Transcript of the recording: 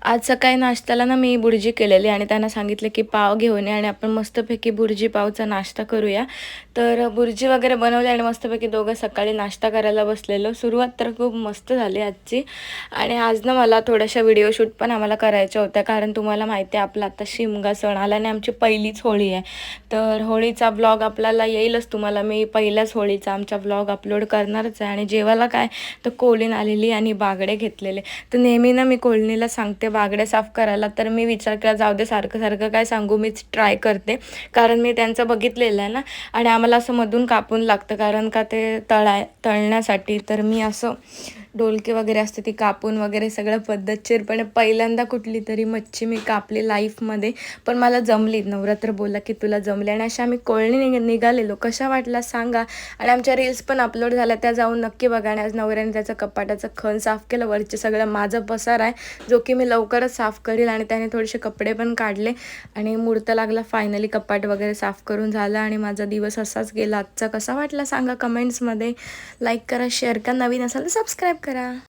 आज सकाळी नाश्त्याला ना मी भुर्जी केलेली आणि त्यांना सांगितलं की पाव घेऊन ये आणि आपण मस्तपैकी भुर्जी पावचा नाश्ता करूया. तर भुर्जी वगैरे बनवली आणि मस्तपैकी दोघं सकाळी नाश्ता करायला बसलेलो. सुरुवात तर खूप मस्त झाली आजची. आणि आज ना मला थोड्याशा व्हिडिओ शूट पण आम्हाला करायच्या होत्या, कारण तुम्हाला माहिती आहे आपला आता शिमगा सण आला आणि आमची पहिलीच होळी आहे. तर होळीचा ब्लॉग आपल्याला येईलच, तुम्हाला मी पहिल्याच होळीचा आमचा ब्लॉग अपलोड करणारच आहे. आणि जेवायला काय तर कोलीन आलेली आणि बागडे घेतलेले. तर नेहमी ना मी कोळणीला सांगते बागड्या साफ करायला, तर मी विचार केला जाऊ दे सारखं सारखं काय सांगू, मीच ट्राय करते. कारण मी त्यांचं बघितलेलं आहे ना. आणि आम्हाला असं मधून कापून लागतं, कारण का ते तळण्यासाठी. तर मी असं डोलके वगैरे असते ती कापून वगैरे सगळं पद्धतशीरपणे पहिल्यांदा कुठली तरी मच्छी मी कापली लाईफमध्ये. पण मला जमली. नवरात्र बोलला की तुला जमले. आणि अशा आम्ही कोळणी निघालेलो. कशा वाटला सांगा. आणि आमच्या रील्स पण अपलोड झाल्या, त्या जाऊन नक्की बघा. आणि आज नवऱ्याने त्याचं कपाटाचं खण साफ केलं. वरचे सगळं माझं पसार आहे, जो की मी लवकरच साफ करेल. आणि त्याने थोडेसे कपडे पण काढले आणि मुहूर्त लागला. फायनली कपाट वगैरे साफ करून झालं आणि माझा दिवस असाच गेला. आजचा कसा वाटला सांगा कमेंट्समध्ये. लाईक करा, शेअर करा, नवीन असाल तर सबस्क्राईब करा.